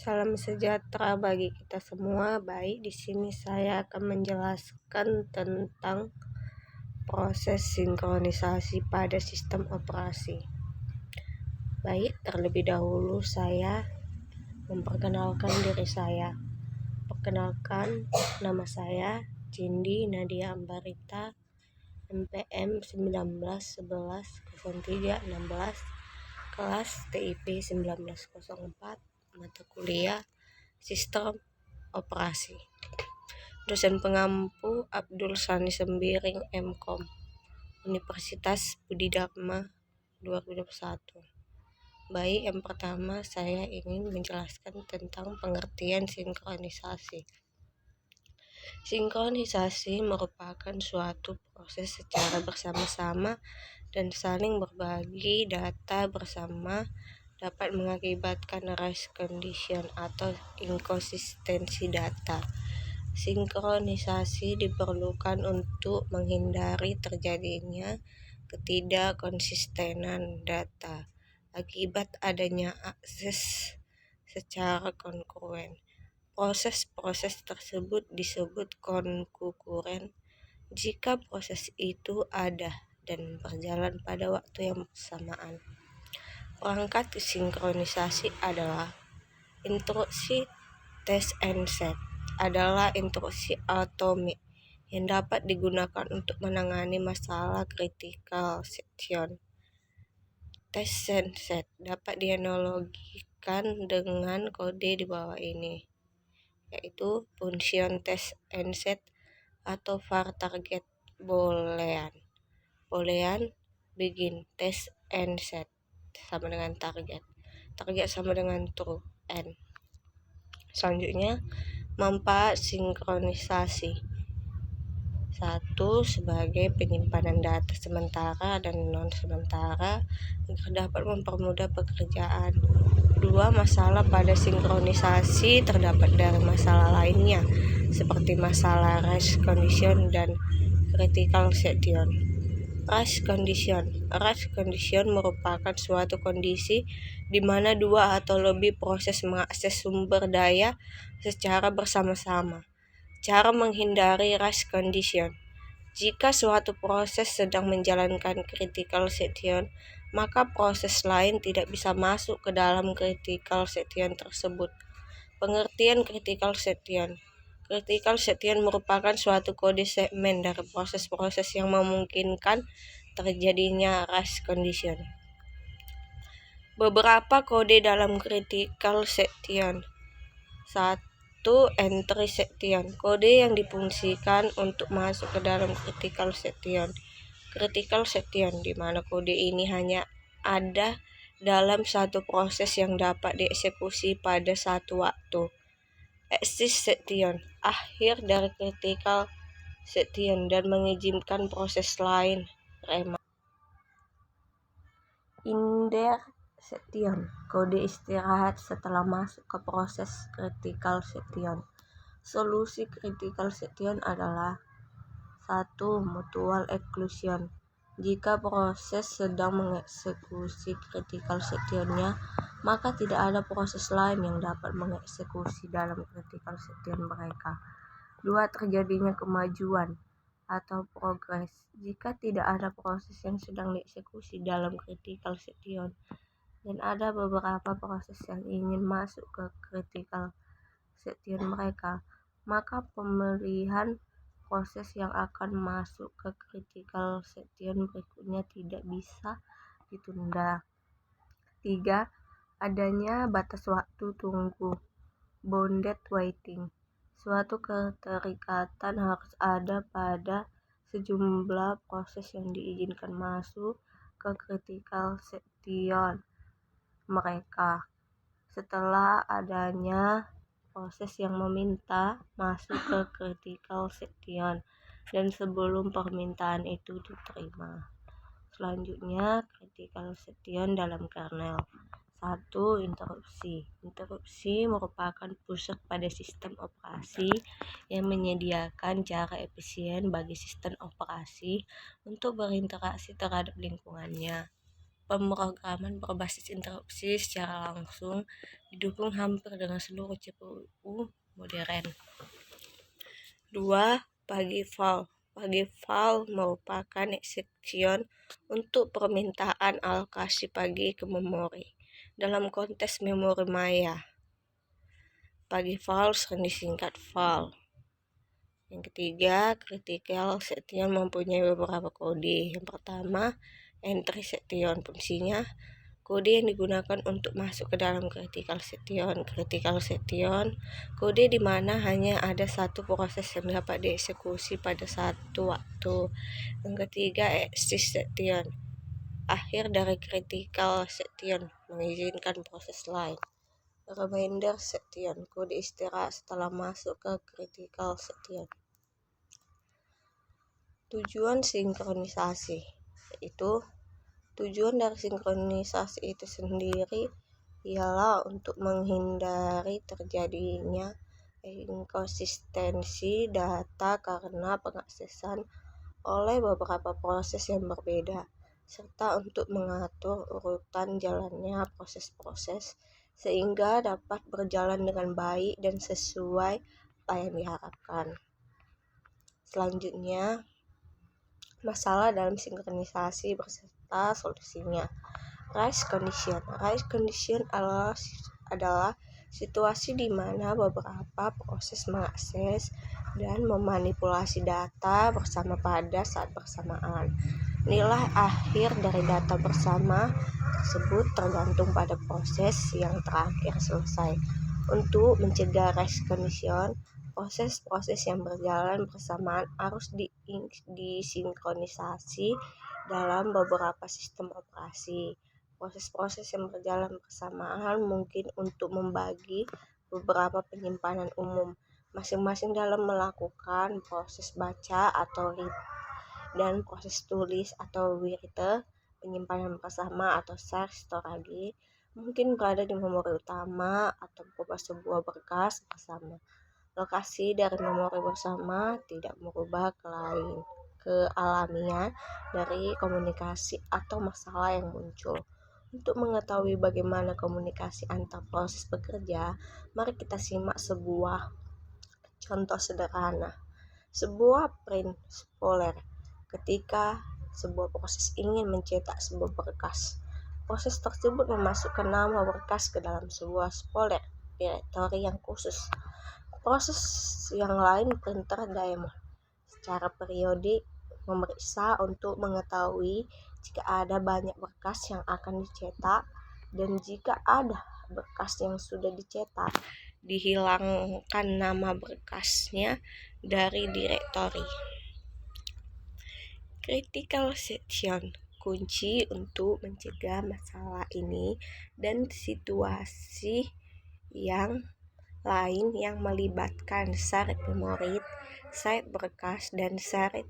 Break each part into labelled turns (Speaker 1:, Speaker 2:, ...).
Speaker 1: Salam sejahtera bagi kita semua. Baik, di sini saya akan menjelaskan tentang proses sinkronisasi pada sistem operasi. Baik, terlebih dahulu saya memperkenalkan diri saya. Perkenalkan, nama saya Cindy Nadia Ambarita, NPM 19110316, kelas TIP 1904, mata kuliah Sistem Operasi. Dosen pengampu Abdul Sani Sembiring, MKom, Universitas Budi Dharma 2021. Baik, yang pertama saya ingin menjelaskan tentang pengertian sinkronisasi. Sinkronisasi merupakan suatu proses secara bersama-sama dan saling berbagi data bersama dapat mengakibatkan race condition atau inkonsistensi data. Sinkronisasi diperlukan untuk menghindari terjadinya ketidakkonsistenan data akibat adanya akses secara kongruen. Proses-proses tersebut disebut konkuren jika proses itu ada dan berjalan pada waktu yang bersamaan. Perangkat sinkronisasi adalah instruksi test and set adalah instruksi atomik yang dapat digunakan untuk menangani masalah critical section. Test and set dapat dianalogikan dengan kode di bawah ini, yaitu function test and set atau var target boolean. Boolean begin test and set sama dengan target sama dengan true and. Selanjutnya, manfaat sinkronisasi. 1. Sebagai penyimpanan data sementara dan non sementara agar dapat mempermudah pekerjaan. 2. Masalah pada sinkronisasi terdapat dari masalah lainnya seperti masalah race condition dan critical section. Race condition merupakan suatu kondisi di mana dua atau lebih proses mengakses sumber daya secara bersama-sama. Cara menghindari race condition. Jika suatu proses sedang menjalankan critical section, maka proses lain tidak bisa masuk ke dalam critical section tersebut. Pengertian critical section. Critical section merupakan suatu kode segmen dari proses-proses yang memungkinkan terjadinya race condition. Beberapa kode dalam critical section. 1. Entry section, kode yang difungsikan untuk masuk ke dalam critical section. Critical section di mana kode ini hanya ada dalam satu proses yang dapat dieksekusi pada satu waktu. Exit section, akhir dari critical section dan mengizinkan proses lain remat. Inner section, kode istirahat setelah masuk ke proses critical section. Solusi critical section adalah 1. Mutual exclusion. Jika proses sedang mengeksekusi critical section-nya, maka tidak ada proses lain yang dapat mengeksekusi dalam critical section mereka. 2. Terjadinya kemajuan atau progres. Jika tidak ada proses yang sedang dieksekusi dalam critical section dan ada beberapa proses yang ingin masuk ke critical section mereka, maka pemilihan proses yang akan masuk ke critical section berikutnya tidak bisa ditunda. 3. Adanya batas waktu tunggu, bounded waiting. Suatu keterikatan harus ada pada sejumlah proses yang diizinkan masuk ke critical section mereka setelah adanya proses yang meminta masuk ke critical section dan sebelum permintaan itu diterima. Selanjutnya, critical section dalam kernel. 1. Interupsi. Interupsi merupakan pusat pada sistem operasi yang menyediakan cara efisien bagi sistem operasi untuk berinteraksi terhadap lingkungannya. pemrograman berbasis interupsi secara langsung didukung hampir dengan seluruh CPU modern. 2. Pagi file merupakan exception untuk permintaan alokasi pagi ke memori. Dalam konteks memori maya, pagi file sering disingkat file. Yang ketiga, critical section mempunyai beberapa kode. Yang pertama, entry section. Fungsinya, kode yang digunakan untuk masuk ke dalam critical section. Critical section, kode di mana hanya ada satu proses yang dapat dieksekusi pada satu waktu. Yang ketiga, exit section, akhir dari critical section, mengizinkan proses lain. Remainder section, kode istirahat setelah masuk ke critical section. Tujuan sinkronisasi, yaitu tujuan dari sinkronisasi itu sendiri ialah untuk menghindari terjadinya inkonsistensi data karena pengaksesan oleh beberapa proses yang berbeda, serta untuk mengatur urutan jalannya proses-proses sehingga dapat berjalan dengan baik dan sesuai apa yang diharapkan. Selanjutnya, masalah dalam sinkronisasi beserta solusinya. Race condition adalah situasi di mana beberapa proses mengakses dan memanipulasi data bersama pada saat bersamaan. Nilai akhir dari data bersama tersebut tergantung pada proses yang terakhir selesai. Untuk mencegah race condition, proses-proses yang berjalan bersamaan harus disinkronisasi dalam beberapa sistem operasi. Proses-proses yang berjalan bersamaan mungkin untuk membagi beberapa penyimpanan umum, masing-masing dalam melakukan proses baca atau read, dan proses tulis atau write. Penyimpanan bersama atau share storage mungkin berada di memori utama atau sebuah berkas bersama. Lokasi dari memori bersama tidak merubah kealamian dari komunikasi atau masalah yang muncul. Untuk mengetahui bagaimana komunikasi antar proses bekerja, mari kita simak sebuah contoh sederhana. Sebuah print spoiler. Ketika sebuah proses ingin mencetak sebuah berkas, proses tersebut memasukkan nama berkas ke dalam sebuah spoiler directory yang khusus. Proses yang lain, printer diamond, secara periodik memeriksa untuk mengetahui jika ada banyak berkas yang akan dicetak, dan jika ada berkas yang sudah dicetak, dihilangkan nama berkasnya dari direktori. Critical section, kunci untuk mencegah masalah ini dan situasi yang lain yang melibatkan shared memori, shared berkas, dan shared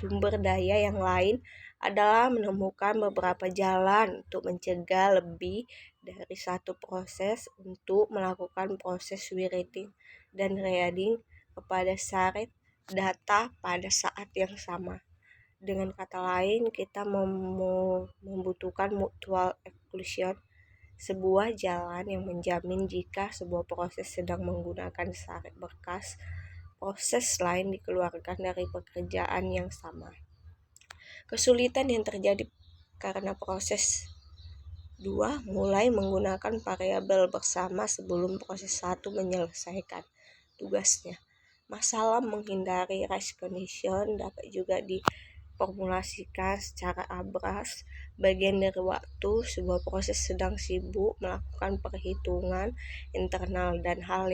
Speaker 1: sumber daya yang lain adalah menemukan beberapa jalan untuk mencegah lebih dari satu proses untuk melakukan proses writing dan reading kepada shared data pada saat yang sama. Dengan kata lain, kita membutuhkan mutual exclusion, sebuah jalan yang menjamin jika sebuah proses sedang menggunakan shared berkas, proses lain dikeluarkan dari pekerjaan yang sama. Kesulitan yang terjadi karena proses 2 mulai menggunakan variabel bersama sebelum proses 1 menyelesaikan tugasnya. Masalah menghindari race condition dapat juga diformulasikan secara abstrak. Bagian dari waktu sebuah proses sedang sibuk melakukan perhitungan internal dan hal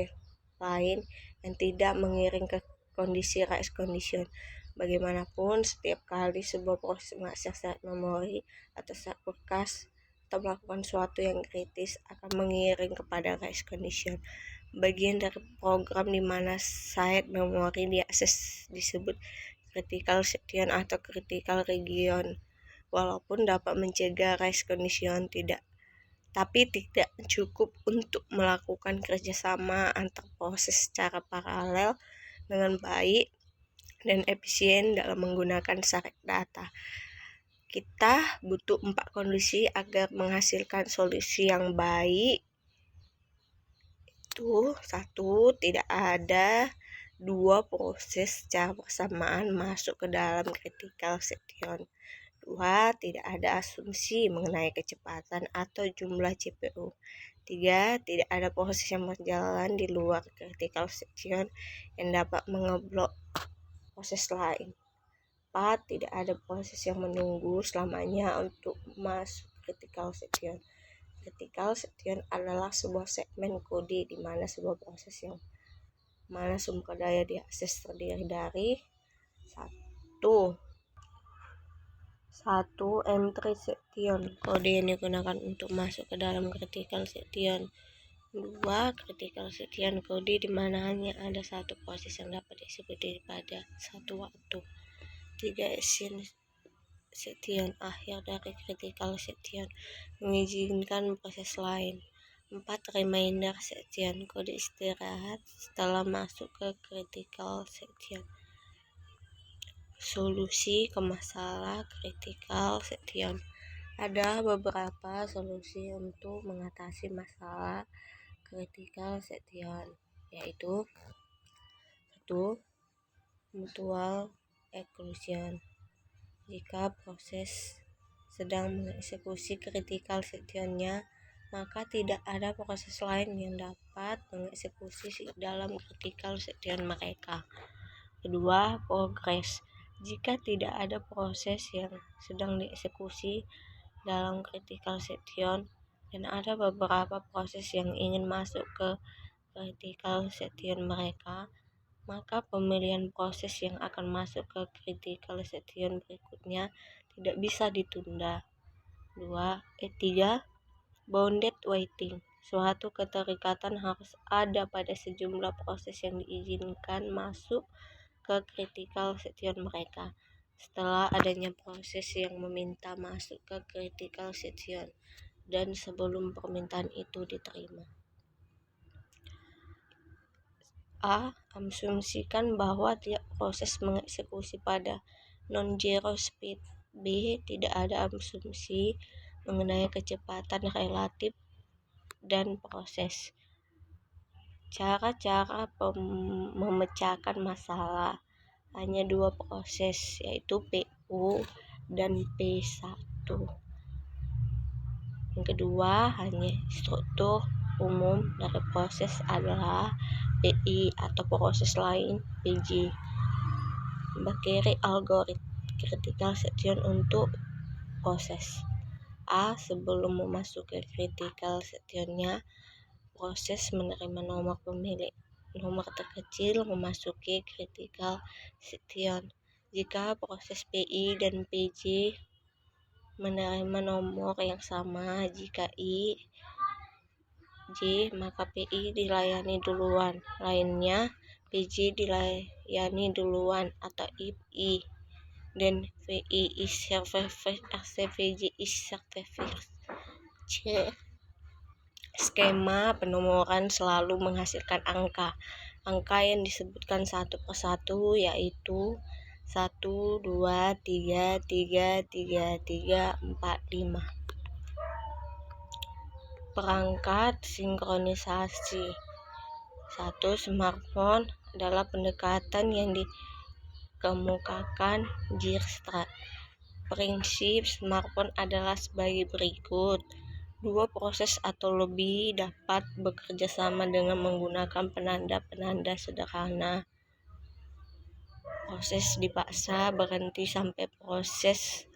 Speaker 1: lain yang tidak mengiring ke kondisi race condition. Bagaimanapun, setiap kali sebuah proses mengakses shared memori atau shared berkas atau melakukan sesuatu yang kritis akan mengiring kepada race condition. Bagian dari program di mana shared memori diakses disebut critical section atau critical region. Walaupun dapat mencegah race condition, tapi tidak cukup untuk melakukan kerjasama antar proses secara paralel dengan baik dan efisien dalam menggunakan shared data. Kita butuh 4 kondisi agar menghasilkan solusi yang baik. Itu 1. Tidak ada 2 proses secara bersamaan masuk ke dalam critical section. 2. Tidak ada asumsi mengenai kecepatan atau jumlah CPU. 3. Tidak ada proses yang berjalan di luar critical section yang dapat mengeblok proses lain. 4. Tidak ada proses yang menunggu selamanya untuk masuk critical section. Critical section adalah sebuah segmen kode di mana sebuah proses yang mana sumber daya diakses terdiri dari 1. Entry section, kode yang digunakan untuk masuk ke dalam critical section. 2. Critical section, kode di mana hanya ada satu proses yang dapat dieksekusi pada satu waktu. 3. Action section, akhir dari critical section, mengizinkan proses lain. 4. Reminder section, kode istirahat setelah masuk ke critical section. Solusi ke masalah critical section. Ada beberapa solusi untuk mengatasi masalah critical section, yaitu 1. Mutual exclusion. Jika proses sedang mengeksekusi critical sectionnya, maka tidak ada proses lain yang dapat mengeksekusi dalam critical section mereka. 2. Progress. Jika tidak ada proses yang sedang dieksekusi dalam critical section dan ada beberapa proses yang ingin masuk ke critical section mereka, maka pemilihan proses yang akan masuk ke critical section berikutnya tidak bisa ditunda. 3. Bounded waiting. Suatu keterikatan harus ada pada sejumlah proses yang diizinkan masuk ke critical section mereka setelah adanya proses yang meminta masuk ke critical section dan sebelum permintaan itu diterima. A. Asumsikan bahwa tiap proses mengeksekusi pada non-zero speed. B. Tidak ada asumsi mengenai kecepatan relatif dan proses. Cara-cara memecahkan masalah. Hanya 2 proses, yaitu PU dan P1. Yang kedua, hanya struktur umum dari proses adalah PI atau proses lain PJ. Berkiri algoritma critical section untuk proses A. Sebelum memasuki critical sectionnya, proses menerima nomor pemilik nomor terkecil memasuki critical section. Jika proses PI dan PJ menerima nomor yang sama, jika I J, maka PI dilayani duluan, lainnya PJ dilayani duluan, atau if I dan VI is served first, VJ is served first. C. Skema penomoran selalu menghasilkan angka yang disebutkan satu persatu, yaitu 1, 2, 3, 3, 3, 3, 4, 5. Perangkat sinkronisasi. 1. Smartphone adalah pendekatan yang dikemukakan Dijkstra. Prinsip smartphone adalah sebagai berikut. 2 proses atau lebih dapat bekerja sama dengan menggunakan penanda-penanda sederhana. Proses dipaksa berhenti sampai proses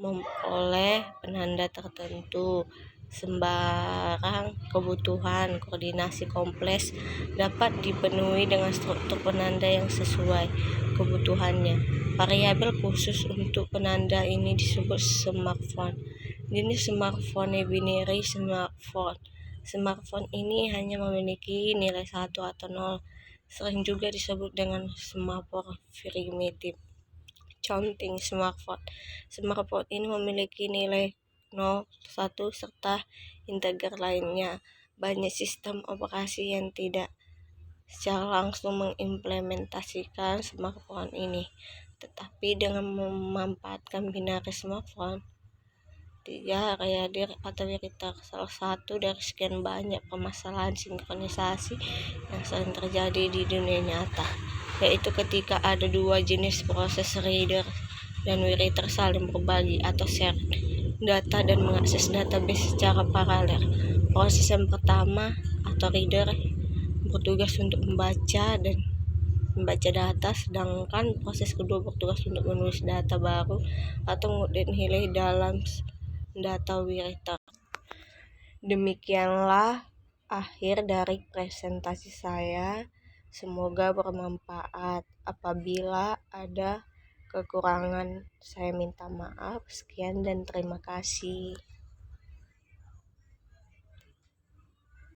Speaker 1: memperoleh penanda tertentu. Sembarang kebutuhan koordinasi kompleks dapat dipenuhi dengan struktur penanda yang sesuai kebutuhannya. Variabel khusus untuk penanda ini disebut smartphone. Jenis smartphone binary smartphone. Smartphone ini hanya memiliki nilai 1 atau 0. Sering juga disebut dengan semafor primitif. Counting smartphone. Smartphone ini memiliki nilai 0, 1, serta integer lainnya. Banyak sistem operasi yang tidak secara langsung mengimplementasikan smartphone ini. Tetapi dengan memanfaatkan binary smartphone, dia Yadir atau Wirita salah satu dari sekian banyak permasalahan sinkronisasi yang sering terjadi di dunia nyata, yaitu ketika ada dua jenis proses reader dan writer saling berbagi atau share data dan mengakses database secara paralel. Proses yang pertama atau reader bertugas untuk membaca data, sedangkan proses kedua bertugas untuk menulis data baru atau mengupdate nilai dalam data writer. Demikianlah akhir dari presentasi saya. Semoga bermanfaat. Apabila ada kekurangan, saya minta maaf. Sekian dan terima kasih.